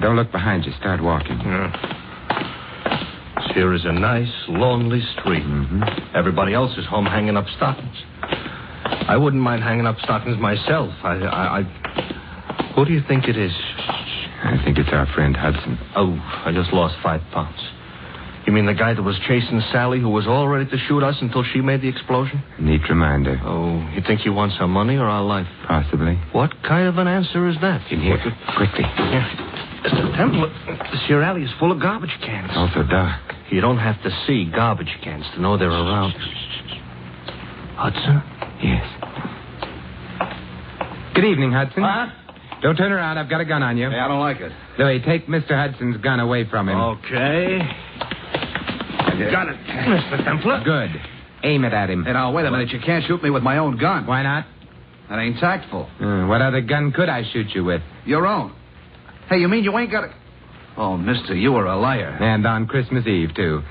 Don't look behind you. Start walking. Here is a nice, lonely street. Mm-hmm. Everybody else is home hanging up stockings. I wouldn't mind hanging up stockings myself. Who do you think it is? I think it's our friend Hudson. Oh, I just lost 5 pounds. You mean the guy that was chasing Sally, who was all ready to shoot us until she made the explosion? Neat reminder. Oh, you think he wants our money or our life? Possibly. What kind of an answer is that? In here, quickly. Yeah. Mr. Temple, this here alley is full of garbage cans. It's also dark. You don't have to see garbage cans to know they're around. Hudson? Yes. Good evening, Hudson. What? Don't turn around. I've got a gun on you. Hey, I don't like it. Louis, take Mr. Hudson's gun away from him. Okay. Got it, Mr. Templar. Good. Aim it at him. Hey, now, wait a minute. You can't shoot me with my own gun. Why not? That ain't tactful. What other gun could I shoot you with? Your own. Hey, you mean you ain't got a... Oh, mister, you are a liar. And on Christmas Eve, too.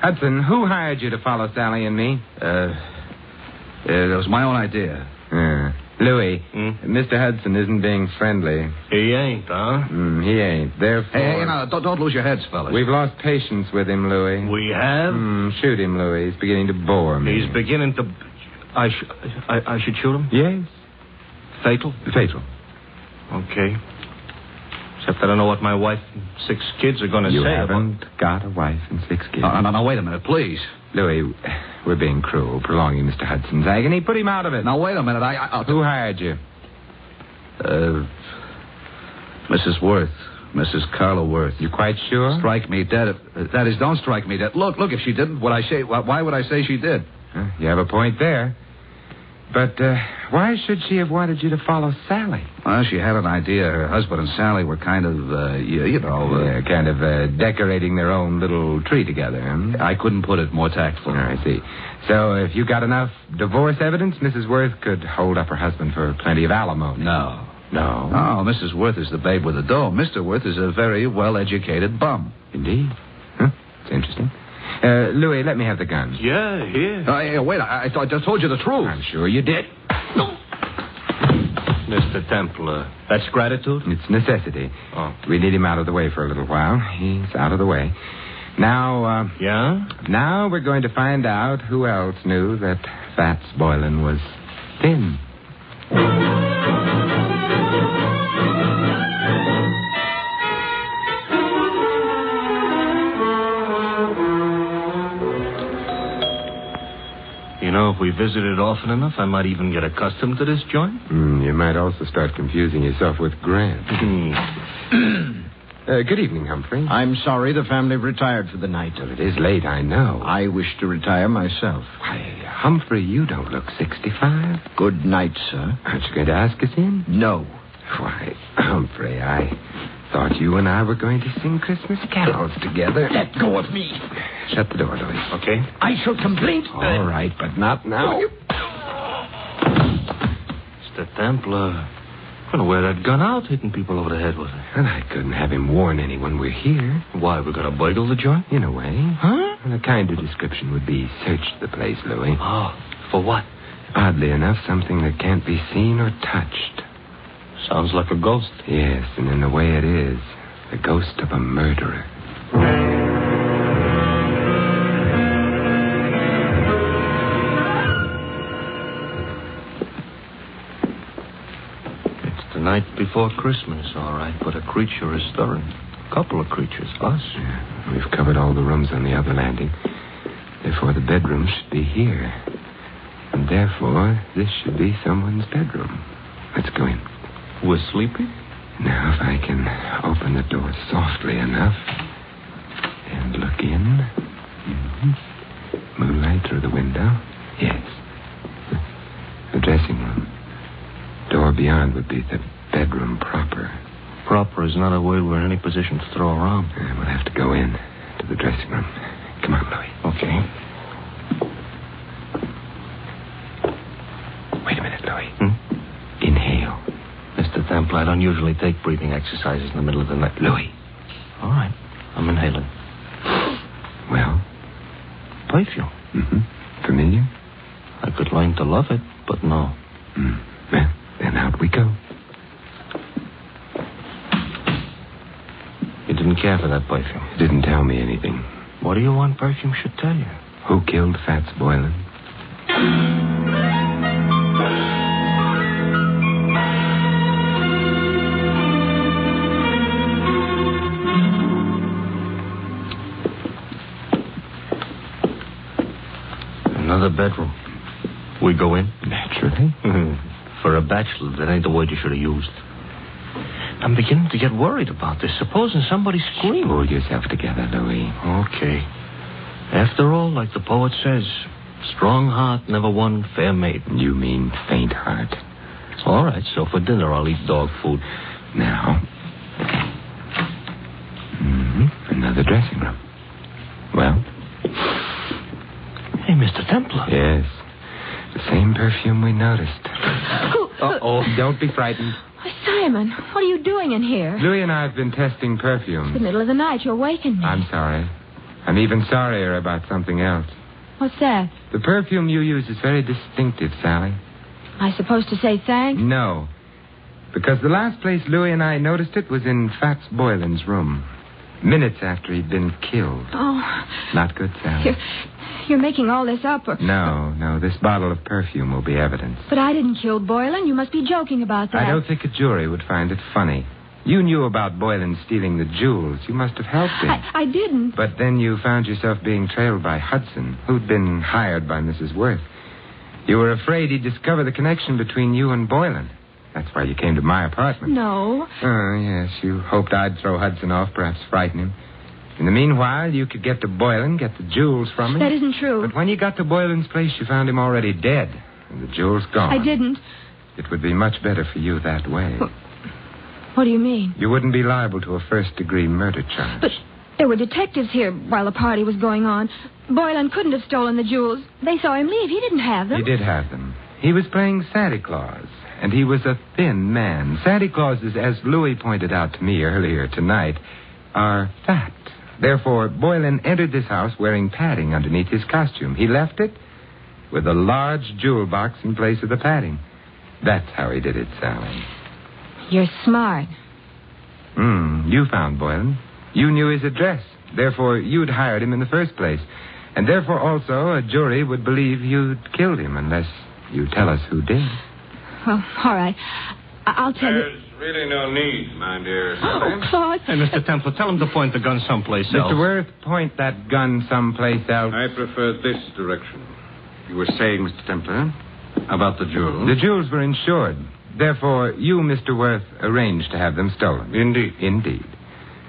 Hudson, who hired you to follow Sally and me? It was my own idea. Louis, Mr. Hudson isn't being friendly. He ain't, huh? He ain't. Therefore... Hey, now, don't lose your heads, fellas. We've lost patience with him, Louis. We have? Shoot him, Louis. He's beginning to bore me. He's beginning to... I should shoot him? Yes. Fatal? Fatal. Okay. Except I don't know what my wife and 6 kids are going to say. You haven't got a wife and 6 kids. No, wait a minute, please. Louis, we're being cruel, prolonging Mr. Hudson's agony. Put him out of it. Now, wait a minute. Who hired you? Mrs. Worth. Mrs. Carla Worth. You quite sure? Strike me dead. That is, don't strike me dead. Look, if she didn't, why would I say she did? You have a point there. But why should she have wanted you to follow Sally? Well, she had an idea. Her husband and Sally were kind of, kind of decorating their own little tree together. I couldn't put it more tactful. I see. So if you got enough divorce evidence, Mrs. Worth could hold up her husband for plenty of alimony. No. No? Oh, Mrs. Worth is the babe with the dough. Mr. Worth is a very well-educated bum. Indeed. Huh? It's interesting. Louis, let me have the gun. Yeah, here. Wait, I just told you the truth. I'm sure you did. No. Mr. Templar, that's gratitude? It's necessity. Oh. We need him out of the way for a little while. He's out of the way. Now, Yeah? Now we're going to find out who else knew that Fats Boylan was thin. You know, if we visited often enough, I might even get accustomed to this joint. You might also start confusing yourself with Grant. Good evening, Humphrey. I'm sorry the family retired for the night. Well, it is late, I know. I wish to retire myself. Why, Humphrey, you don't look 65. Good night, sir. Aren't you going to ask us in? No. Why, Humphrey, I thought you and I were going to sing Christmas carols together. Let go of me. Shut the door, Louis. Okay. I shall complain. All right, but not now. Mr. Templar, I'm going to wear that gun out, hitting people over the head with it. And I couldn't have him warn anyone we're here. Why, we're going to burgle the joint? In a way. Huh? And a kinder description would be search the place, Louis. Oh, for what? Oddly enough, something that can't be seen or touched. Sounds like a ghost. Yes, and in a way it is. The ghost of a murderer. It's the night before Christmas, all right, but a creature is stirring. A couple of creatures, us. Yeah, we've covered all the rooms on the other landing. Therefore, the bedroom should be here. And therefore, this should be someone's bedroom. Let's go in. We're sleepy? Now, if I can open the door softly enough and look in. Moonlight through the window. Yes. The dressing room. Door beyond would be the bedroom proper. Proper is not a word we're in any position to throw around. We'll have to go in to the dressing room. Come on, Louis. Okay. Wait a minute, Louis. Inhale. Mr. Templar, I don't usually take breathing exercises in the middle of the night. Louis. All right. I'm inhaling. Well? Perfume. Familiar? I could learn to love it, but no. Well, then out we go. care for that perfume. It didn't tell me anything. What do you want perfume should tell you? Who killed Fats Boylan? Another bedroom. We go in? Naturally. For a bachelor, that ain't the word you should have used. I'm beginning to get worried about this. Supposing somebody screamed. Pull yourself together, Louis. Okay. After all, like the poet says, strong heart never won fair maiden. You mean faint heart. All right, so for dinner I'll eat dog food. Now. Another dressing room. Well? Hey, Mr. Templar. Yes. The same perfume we noticed. Uh-oh. Don't be frightened. Simon, what are you doing in here? Louis and I have been testing perfumes. It's the middle of the night. You awakened me. I'm sorry. I'm even sorrier about something else. What's that? The perfume you use is very distinctive, Sally. Am I supposed to say thanks? No. Because the last place Louis and I noticed it was in Fats Boylan's room. Minutes after he'd been killed. Oh. Not good, Sally. You're making all this up. No. This bottle of perfume will be evidence. But I didn't kill Boylan. You must be joking about that. I don't think a jury would find it funny. You knew about Boylan stealing the jewels. You must have helped him. I didn't. But then you found yourself being trailed by Hudson, who'd been hired by Mrs. Worth. You were afraid he'd discover the connection between you and Boylan. That's why you came to my apartment. No. Oh, yes. You hoped I'd throw Hudson off, perhaps frighten him. In the meanwhile, you could get to Boylan, get the jewels from him. That isn't true. But when you got to Boylan's place, you found him already dead, and the jewels gone. I didn't. It would be much better for you that way. What do you mean? You wouldn't be liable to a first-degree murder charge. But there were detectives here while the party was going on. Boylan couldn't have stolen the jewels. They saw him leave. He didn't have them. He did have them. He was playing Santa Claus, and he was a thin man. Santa Clauses, as Louis pointed out to me earlier tonight, are fat. Therefore, Boylan entered this house wearing padding underneath his costume. He left it with a large jewel box in place of the padding. That's how he did it, Sally. You're smart. You found Boylan. You knew his address. Therefore, you'd hired him in the first place. And therefore, also, a jury would believe you'd killed him unless you tell us who did. Well, all right. I'll tell you. There's really no need, my dear. Oh, Claude. Hey, Mr. Templar, tell him to point the gun someplace else. Mr. Worth, point that gun someplace else. I prefer this direction. You were saying, Mr. Templar, about the jewels? The jewels were insured. Therefore, you, Mr. Worth, arranged to have them stolen. Indeed. Indeed.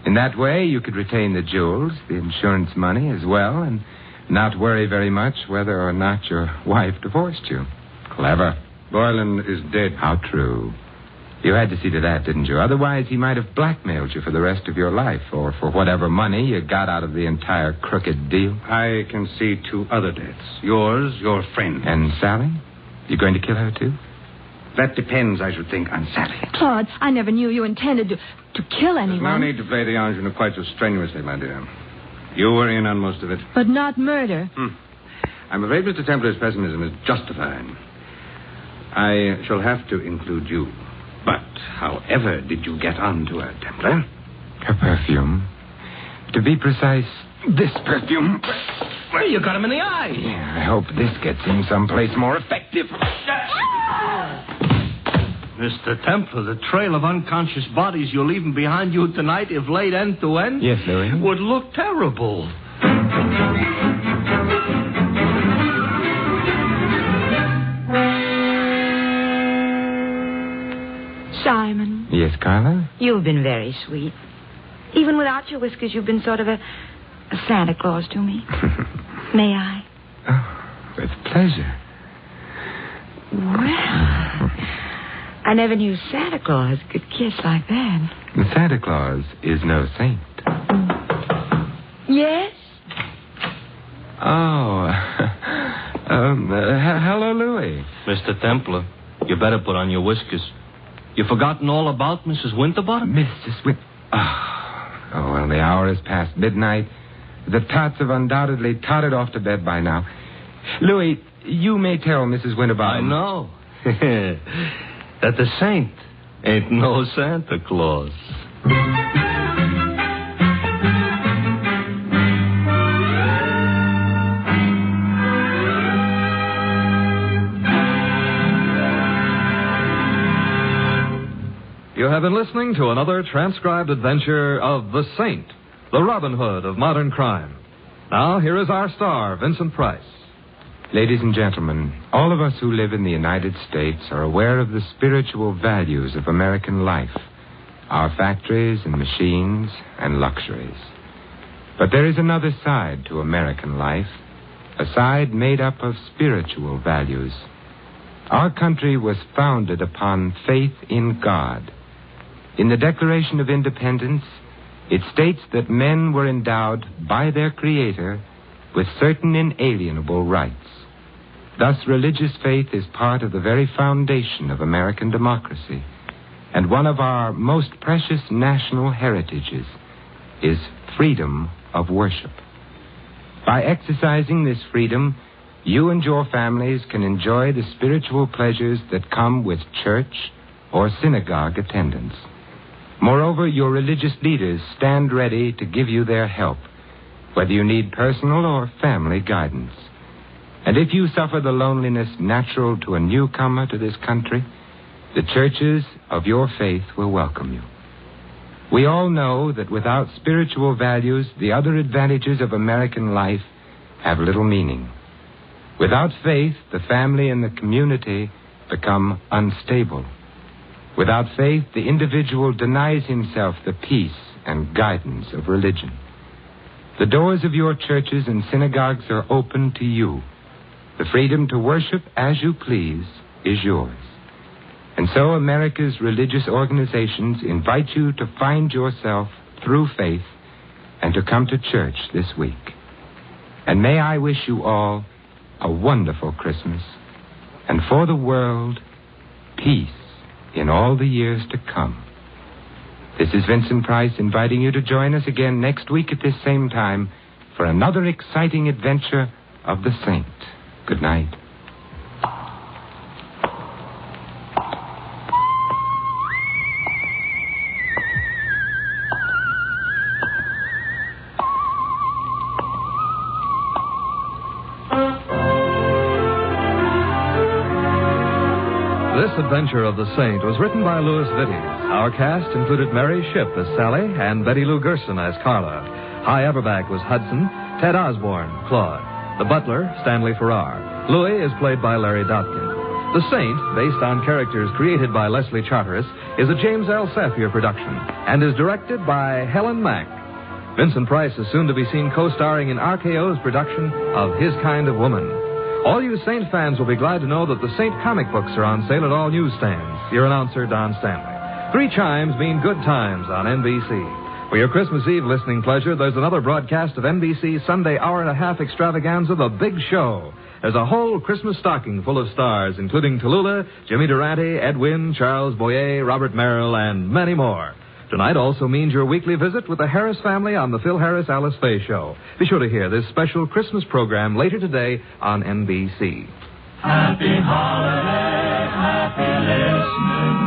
In that way, you could retain the jewels, the insurance money as well, and not worry very much whether or not your wife divorced you. Clever. Boylan is dead. How true. You had to see to that, didn't you? Otherwise, he might have blackmailed you for the rest of your life, or for whatever money you got out of the entire crooked deal. I can see two other deaths. Yours, your friend. And Sally? You going to kill her, too? That depends, I should think, on Sally. Claude, I never knew you intended to kill anyone. There's no need to play the ingenue quite so strenuously, my dear. You were in on most of it. But not murder. I'm afraid Mr. Templar's pessimism is justified. I shall have to include you. But however did you get onto her, Templar? Her perfume. To be precise, this perfume. Well, you got him in the eye. Yeah, I hope this gets him someplace more effective. Mr. Templar, the trail of unconscious bodies you're leaving behind you tonight, if laid end to end, Yes, Louis? would look terrible. Simon, Yes, Carla? You've been very sweet. Even without your whiskers, you've been sort of a Santa Claus to me. May I? Oh, with pleasure. Well, I never knew Santa Claus could kiss like that. Santa Claus is no saint. Yes? Oh. Hello, Louis. Mr. Templar, you better put on your whiskers. You've forgotten all about Mrs. Winterbottom? Mrs. Oh, well, the hour is past midnight. The tots have undoubtedly tottered off to bed by now. Louis, you may tell Mrs. Winterbottom. I know. That the saint ain't no Santa Claus. You have been listening to another transcribed adventure of the Saint, the Robin Hood of modern crime. Now, here is our star, Vincent Price. Ladies and gentlemen, all of us who live in the United States are aware of the spiritual values of American life, our factories and machines and luxuries. But there is another side to American life, a side made up of spiritual values. Our country was founded upon faith in God. In the Declaration of Independence, it states that men were endowed by their Creator with certain inalienable rights. Thus, religious faith is part of the very foundation of American democracy, and one of our most precious national heritages is freedom of worship. By exercising this freedom, you and your families can enjoy the spiritual pleasures that come with church or synagogue attendance. Moreover, your religious leaders stand ready to give you their help, whether you need personal or family guidance. And if you suffer the loneliness natural to a newcomer to this country, the churches of your faith will welcome you. We all know that without spiritual values, the other advantages of American life have little meaning. Without faith, the family and the community become unstable. Without faith, the individual denies himself the peace and guidance of religion. The doors of your churches and synagogues are open to you. The freedom to worship as you please is yours. And so America's religious organizations invite you to find yourself through faith and to come to church this week. And may I wish you all a wonderful Christmas, and for the world, peace in all the years to come. This is Vincent Price inviting you to join us again next week at this same time for another exciting adventure of the Saint. Good night. This adventure of the Saint was written by Louis Vittes. Our cast included Mary Shipp as Sally and Betty Lou Gerson as Carla. Hy Averback was Hudson, Ted Osborne, Claude. The butler, Stanley Farrar. Louis is played by Larry Dotkin. The Saint, based on characters created by Leslie Charteris, is a James L. Safier production and is directed by Helen Mack. Vincent Price is soon to be seen co-starring in RKO's production of His Kind of Woman. All you Saint fans will be glad to know that the Saint comic books are on sale at all newsstands. Your announcer, Don Stanley. 3 chimes mean good times on NBC. For your Christmas Eve listening pleasure, there's another broadcast of NBC's Sunday hour-and-a-half extravaganza, The Big Show. There's a whole Christmas stocking full of stars, including Tallulah, Jimmy Durante, Ed Wynn, Charles Boyer, Robert Merrill, and many more. Tonight also means your weekly visit with the Harris family on the Phil Harris-Alice Faye Show. Be sure to hear this special Christmas program later today on NBC. Happy holiday, happy listening.